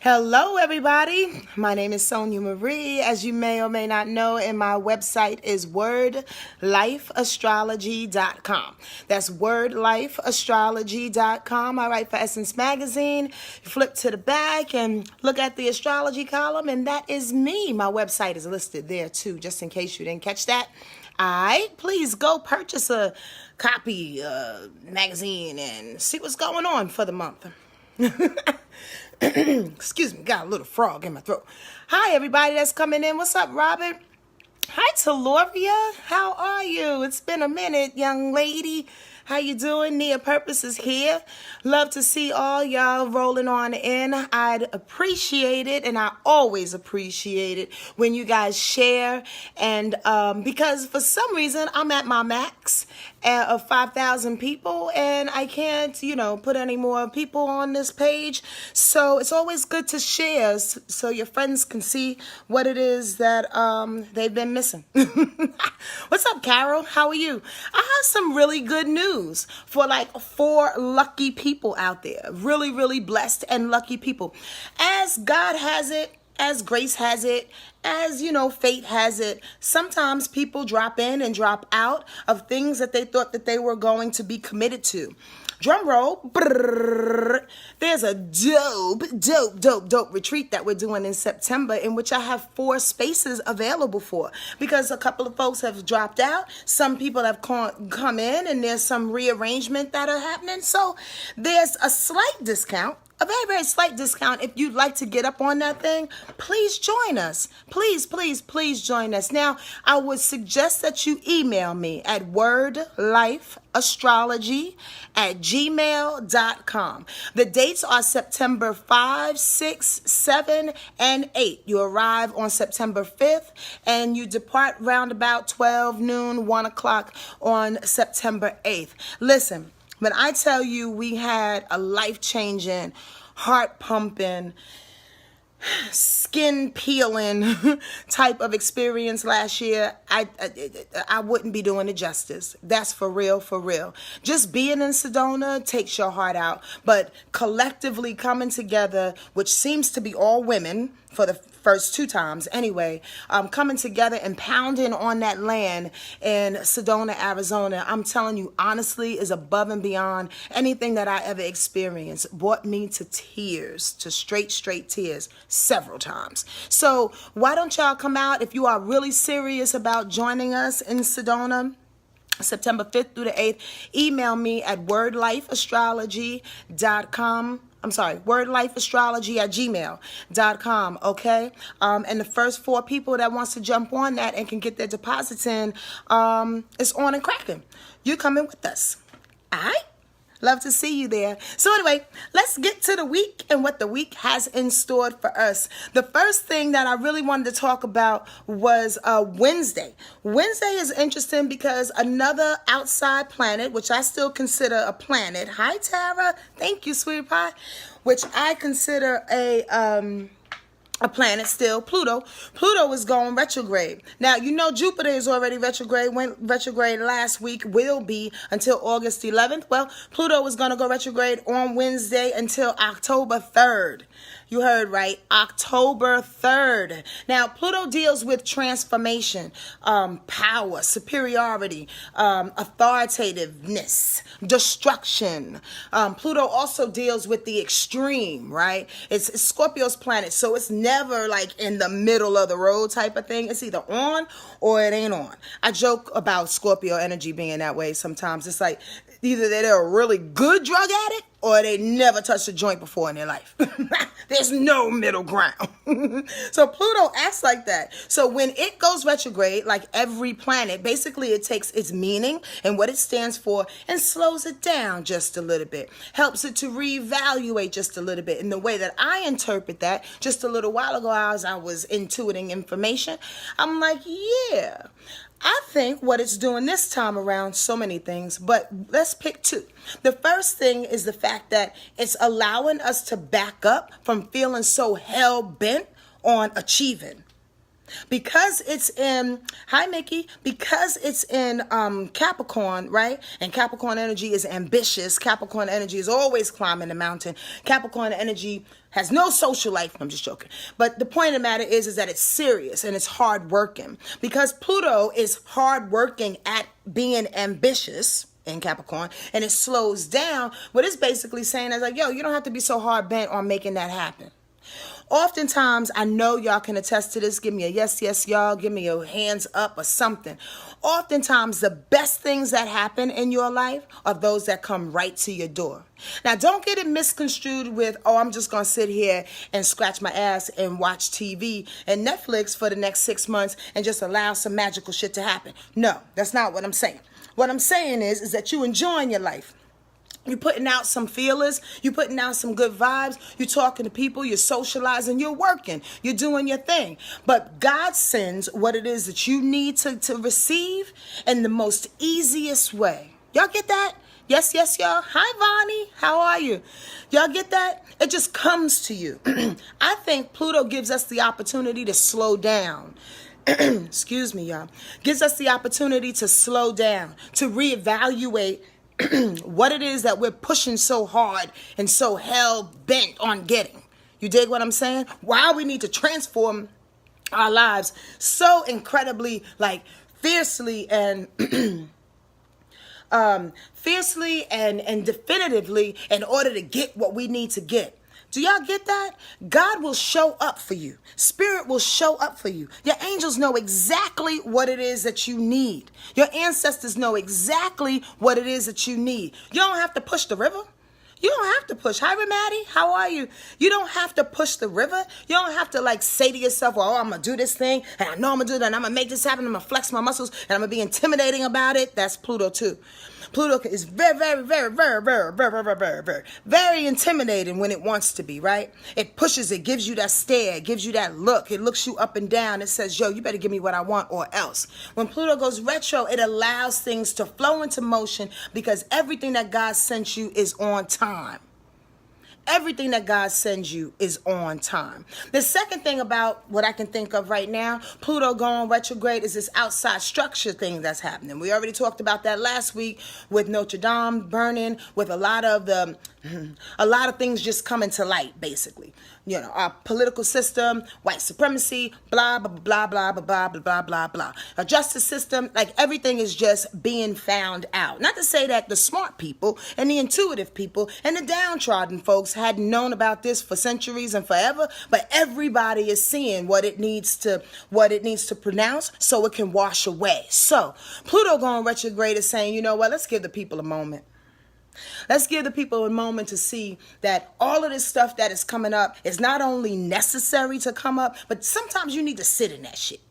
Hello, everybody. My name is Sonia Marie. As you may or may not know, and my website is wordlifeastrology.com. That's wordlifeastrology.com. I write for Essence Magazine. You flip to the back and look at the astrology column, and that is me. My website is listed there too, just in case you didn't catch that. All right, please go purchase a copy, magazine, and see what's going on for the month. Excuse me, got a little frog in my throat. Hi, everybody that's coming in. What's up, Robert? Hi, Taloria. How are you? It's been a minute, young lady. How you doing? Nia Purpose is here. Love to see all y'all rolling on in. I'd appreciate it, and I always appreciate it when you guys share. And because for some reason I'm at my max of 5,000 people, and I can't, put any more people on this page. So it's always good to share so your friends can see what it is that they've been missing. What's up, Carol? How are you? I have some really good news for like 4 lucky people out there. Really, really blessed and lucky people. As God has it, as grace has it, as fate has it, sometimes people drop in and drop out of things that they thought that they were going to be committed to. Drum roll. Brrr. There's a dope retreat that we're doing in September, in which I have 4 spaces available for, because a couple of folks have dropped out. Some people have come in, and there's some rearrangement that are happening. So there's a slight discount. A very, very slight discount. If you'd like to get up on that thing, please join us. Please join us. Now, I would suggest that you email me at wordlifeastrology@gmail.com. The dates are September 5, 6, 7, and 8. You arrive on September 5th, and you depart round about 12 noon, 1 o'clock on September 8th. Listen. When I tell you we had a life-changing, heart-pumping, skin-peeling type of experience last year, I wouldn't be doing it justice. That's for real, for real. Just being in Sedona takes your heart out, but collectively coming together, which seems to be all women for the first 2 times anyway, coming together and pounding on that land in Sedona, Arizona, I'm telling you, honestly, is above and beyond anything that I ever experienced. Brought me to tears, to straight tears several times. So why don't y'all come out if you are really serious about joining us in Sedona? September 5th through the 8th, email me at wordlifeastrology.com. wordlifeastrology@gmail.com, okay? And the first 4 people that wants to jump on that and can get their deposits in, it's on and cracking. You coming with us, all right? Love to see you there. So anyway, let's get to the week and what the week has in store for us. The first thing that I really wanted to talk about was Wednesday. Wednesday is interesting because another outside planet, which I still consider a planet. Hi, Tara. Thank you, sweetie pie. Which I consider a planet still, Pluto. Pluto is going retrograde. Now, Jupiter is already retrograde, went retrograde last week, will be until August 11th. Well, Pluto is going to go retrograde on Wednesday until October 3rd. You heard right, October 3rd. Now, Pluto deals with transformation, power, superiority, authoritativeness, destruction. Pluto also deals with the extreme, right? It's Scorpio's planet, so it's never like in the middle of the road type of thing. It's either on or it ain't on. I joke about Scorpio energy being that way sometimes. It's like either they're a really good drug addict or they never touched a joint before in their life. There's no middle ground. So Pluto acts like that. So when it goes retrograde, like every planet, basically it takes its meaning and what it stands for and slows it down just a little bit. Helps it to reevaluate just a little bit. In the way that I interpret that, just a little while ago as I was intuiting information, I'm like, yeah. I think what it's doing this time around, so many things, but let's pick 2. The first thing is the fact that it's allowing us to back up from feeling so hell-bent on achieving. Because it's in, hi Mickey, because it's in Capricorn, right? And Capricorn energy is ambitious. Capricorn energy is always climbing the mountain. Capricorn energy Has no social life. I'm just joking. But the point of the matter is that it's serious and it's hard working. Because Pluto is hard working at being ambitious in Capricorn, and it slows down. What it's basically saying is like, yo, you don't have to be so hard bent on making that happen. Oftentimes, I know y'all can attest to this. Give me a yes, yes, y'all. Give me a hands up or something. Oftentimes, the best things that happen in your life are those that come right to your door. Now, don't get it misconstrued with, oh, I'm just going to sit here and scratch my ass and watch TV and Netflix for the next 6 months and just allow some magical shit to happen. No, that's not what I'm saying. What I'm saying is that you enjoying your life. You're putting out some feelers. You're putting out some good vibes. You're talking to people. You're socializing. You're working. You're doing your thing. But God sends what it is that you need to receive in the most easiest way. Y'all get that? Yes, yes, y'all. Hi, Vonnie. How are you? Y'all get that? It just comes to you. I think Pluto gives us the opportunity to slow down. Excuse me, y'all. Gives us the opportunity to slow down, to reevaluate what it is that we're pushing so hard and so hell bent on getting. You dig what I'm saying? Why we need to transform our lives so incredibly, like fiercely and definitively in order to get what we need to get. Do y'all get that? God will show up for you. Spirit will show up for you. Your angels know exactly what it is that you need. Your ancestors know exactly what it is that you need. You don't have to push the river. You don't have to push. Hi, Maddie. How are you? You don't have to push the river. You don't have to like say to yourself, well, oh, I'm going to do this thing. And I know I'm going to do that. And I'm going to make this happen. I'm going to flex my muscles. And I'm going to be intimidating about it. That's Pluto too. Pluto is very, very, very, very, very, very, very, very, very, very intimidating when it wants to be, right? It pushes, it gives you that stare, it gives you that look. It looks you up and down. It says, yo, you better give me what I want or else. When Pluto goes retro, it allows things to flow into motion because everything that God sent you is on time. Everything that God sends you is on time. The second thing about what I can think of right now, Pluto going retrograde, is this outside structure thing that's happening. We already talked about that last week with Notre Dame burning, with a lot of things just coming to light, basically. You know, our political system, white supremacy, blah, blah, blah, blah, blah, blah, blah, blah, blah, blah. Our justice system, like everything is just being found out. Not to say that the smart people and the intuitive people and the downtrodden folks hadn't known about this for centuries and forever, but everybody is seeing what it needs to pronounce so it can wash away. So Pluto going retrograde is saying, you know what, let's give the people a moment. Let's give the people a moment to see that all of this stuff that is coming up is not only necessary to come up, but sometimes you need to sit in that shit.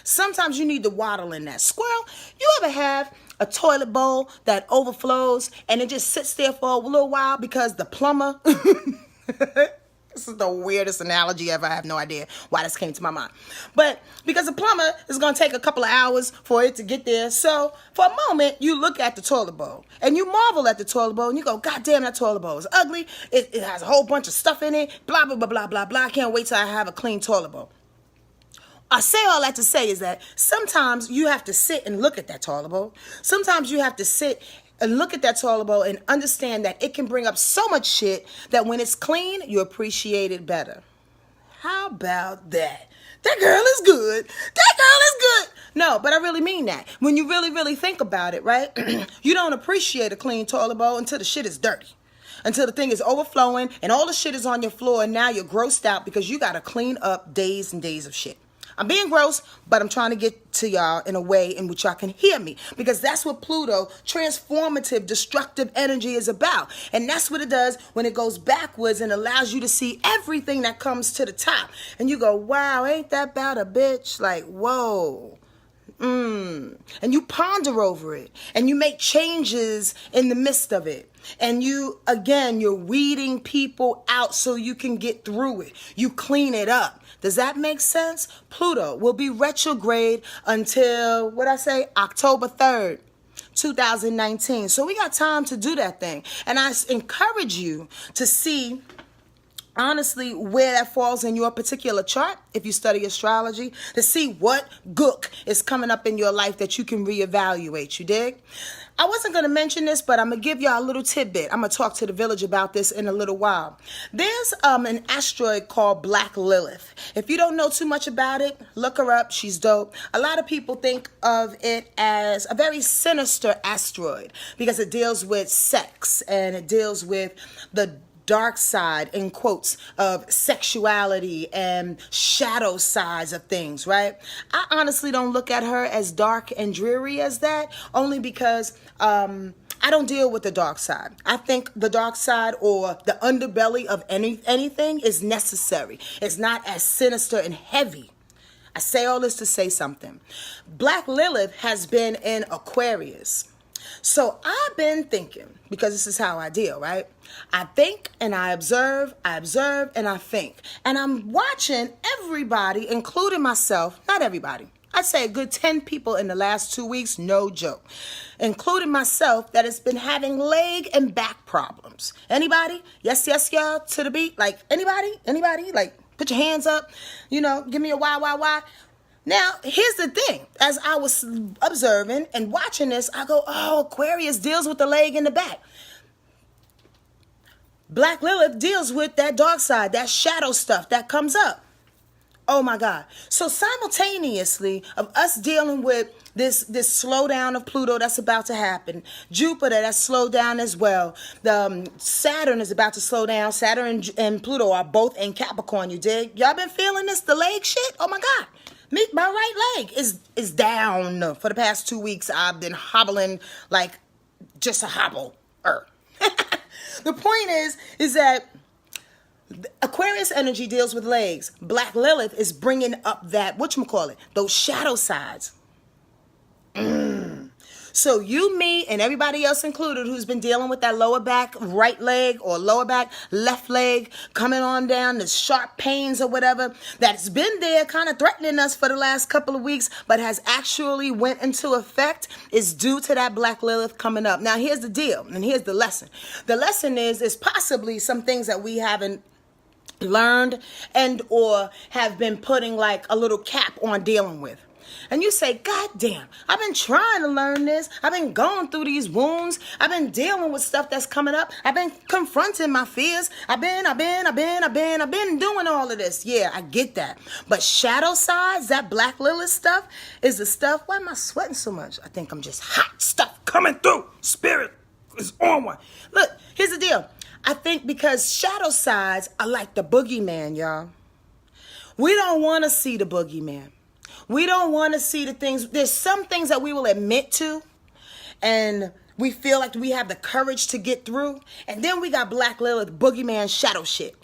Sometimes you need to waddle in that. Squirrel, you ever have a toilet bowl that overflows and it just sits there for a little while because the plumber... This is the weirdest analogy ever. I have no idea why this came to my mind. But because the plumber is going to take a couple of hours for it to get there. So for a moment, you look at the toilet bowl and you marvel at the toilet bowl and you go, God damn, that toilet bowl is ugly. It has a whole bunch of stuff in it. Blah, blah, blah, blah, blah, blah. I can't wait till I have a clean toilet bowl. I say all that to say is that sometimes you have to sit and look at that toilet bowl. Sometimes you have to sit and look at that toilet bowl and understand that it can bring up so much shit that when it's clean, you appreciate it better. How about that? That girl is good. That girl is good. No, but I really mean that. When you really, really think about it, right? You don't appreciate a clean toilet bowl until the shit is dirty. Until the thing is overflowing and all the shit is on your floor and now you're grossed out because you got to clean up days and days of shit. I'm being gross, but I'm trying to get to y'all in a way in which y'all can hear me. Because that's what Pluto, transformative, destructive energy is about. And that's what it does when it goes backwards and allows you to see everything that comes to the top. And you go, wow, ain't that about a bitch? Like, whoa. And you ponder over it. And you make changes in the midst of it. And you, again, you're weeding people out so you can get through it. You clean it up. Does that make sense? Pluto will be retrograde until, October 3rd, 2019. So we got time to do that thing. And I encourage you to see, honestly, where that falls in your particular chart, if you study astrology, to see what gook is coming up in your life that you can reevaluate. You dig? I wasn't going to mention this, but I'm going to give y'all a little tidbit. I'm going to talk to the village about this in a little while. There's an asteroid called Black Lilith. If you don't know too much about it, look her up. She's dope. A lot of people think of it as a very sinister asteroid because it deals with sex and it deals with the dark side, in quotes, of sexuality and shadow sides of things, right? I honestly don't look at her as dark and dreary as that, only because I don't deal with the dark side. I think the dark side or the underbelly of anything is necessary. It's not as sinister and heavy. I say all this to say something. Black Lilith has been in Aquarius. So I've been thinking, because this is how I deal, right? I think and I observe and I think. And I'm watching everybody, including myself, not everybody. I'd say a good 10 people in the last 2 weeks, no joke, including myself, that has been having leg and back problems. Anybody? Yes, y'all, to the beat. Like, anybody? Like, put your hands up, give me a why. Now, here's the thing. As I was observing and watching this, I go, oh, Aquarius deals with the leg and the back. Black Lilith deals with that dark side, that shadow stuff that comes up. Oh, my God. So simultaneously of us dealing with this slowdown of Pluto that's about to happen, Jupiter that's slowed down as well, Saturn is about to slow down. Saturn and Pluto are both in Capricorn, you dig? Y'all been feeling this, the leg shit? Oh, my God. My right leg is down. For the past 2 weeks, I've been hobbling like just a hobbler. The point is that Aquarius energy deals with legs. Black Lilith is bringing up that, those shadow sides. So you, me, and everybody else included who's been dealing with that lower back right leg or lower back left leg coming on down, the sharp pains or whatever, that's been there kind of threatening us for the last couple of weeks, but has actually went into effect, is due to that Black Lilith coming up. Now, here's the deal, and here's the lesson. The lesson is possibly some things that we haven't learned and or have been putting like a little cap on dealing with. And you say, God damn, I've been trying to learn this. I've been going through these wounds. I've been dealing with stuff that's coming up. I've been confronting my fears. I've been doing all of this. Yeah, I get that. But shadow sides, that Black Lilith stuff is the stuff. Why am I sweating so much? I think I'm just hot stuff coming through. Spirit is on one. Look, here's the deal. I think because shadow sides are like the boogeyman, y'all. We don't want to see the boogeyman. We don't want to see the things. There's some things that we will admit to and we feel like we have the courage to get through. And then we got Black Lilith, boogeyman, shadow shit.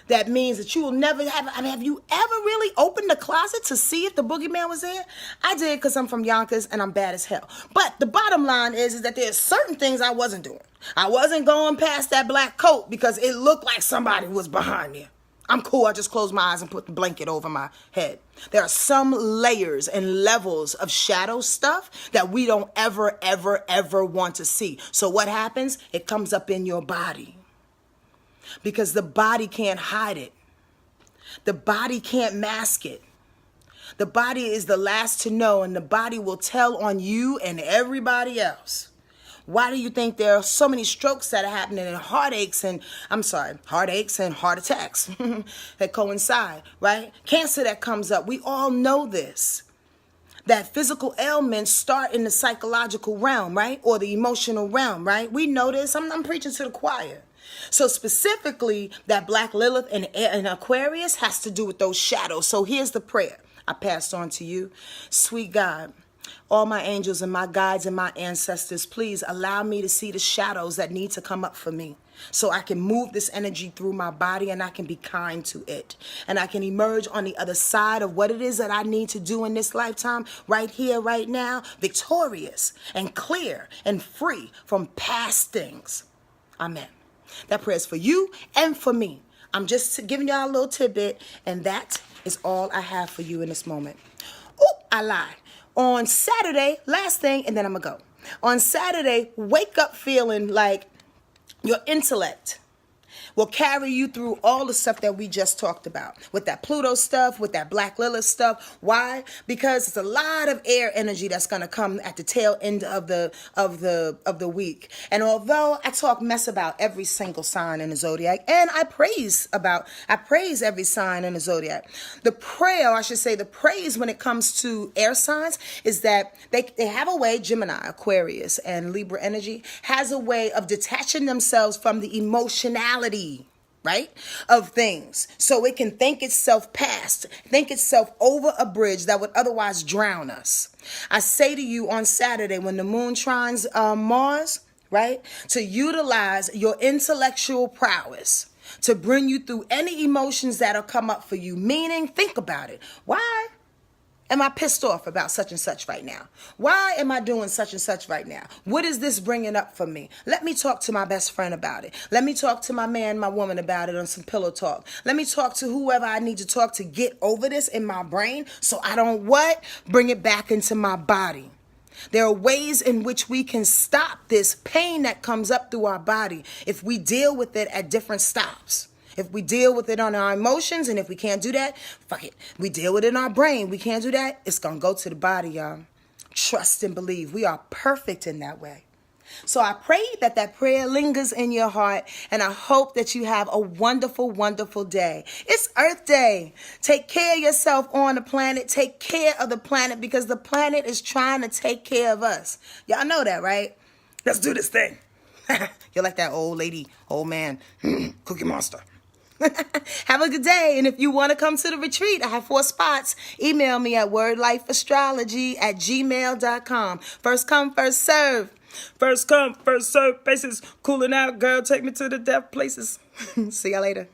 That means that you will never have you ever really opened the closet to see if the boogeyman was there? I did, because I'm from Yonkers and I'm bad as hell. But the bottom line is that there's certain things I wasn't doing. I wasn't going past that black coat because it looked like somebody was behind there. I'm cool. I just close my eyes and put the blanket over my head. There are some layers and levels of shadow stuff that we don't ever want to see. So what happens? It comes up in your body because the body can't hide it. The body can't mask it. The body is the last to know, and the body will tell on you and everybody else. Why do you think there are so many strokes that are happening and heartaches and heart attacks that coincide, right? Cancer that comes up. We all know this. That physical ailments start in the psychological realm, right? Or the emotional realm, right? We know this. I'm preaching to the choir. So specifically, that Black Lilith and Aquarius has to do with those shadows. So here's the prayer I passed on to you. Sweet God, all my angels and my guides and my ancestors, please allow me to see the shadows that need to come up for me so I can move this energy through my body and I can be kind to it. And I can emerge on the other side of what it is that I need to do in this lifetime, right here, right now, victorious and clear and free from past things. Amen. That prayer is for you and for me. I'm just giving y'all a little tidbit, and that is all I have for you in this moment. Oh, I lied. On Saturday, last thing, and then I'm going to go. On Saturday, wake up feeling like your intellect will carry you through all the stuff that we just talked about. With that Pluto stuff, with that Black Lilith stuff. Why? Because it's a lot of air energy that's going to come at the tail end of the week. And although I talk mess about every single sign in the zodiac, and I praise every sign in the zodiac, the praise when it comes to air signs is that they have a way, Gemini, Aquarius, and Libra energy has a way of detaching themselves from the emotionality, right, of things. So it can think itself over a bridge that would otherwise drown us. I say to you on Saturday when the moon trines Mars, right, to utilize your intellectual prowess to bring you through any emotions that'll come up for you. Meaning, think about it. Why am I pissed off about such and such right now? Why am I doing such and such right now? What is this bringing up for me? Let me talk to my best friend about it. Let me talk to my man, my woman about it on some pillow talk. Let me talk to whoever I need to talk to get over this in my brain so I don't bring it back into my body. There are ways in which we can stop this pain that comes up through our body if we deal with it at different stops. If we deal with it on our emotions, and if we can't do that, fuck it. We deal with it in our brain. We can't do that. It's going to go to the body, y'all. Trust and believe. We are perfect in that way. So I pray that prayer lingers in your heart, and I hope that you have a wonderful, wonderful day. It's Earth Day. Take care of yourself on the planet. Take care of the planet because the planet is trying to take care of us. Y'all know that, right? Let's do this thing. You're like that old lady, old man, Cookie Monster. Have a good day. And if you want to come to the retreat, I have 4 spots. Email me at wordlifeastrology@gmail.com. First come, first serve. First come, first serve basis. Cooling out, girl. Take me to the death places. See y'all later.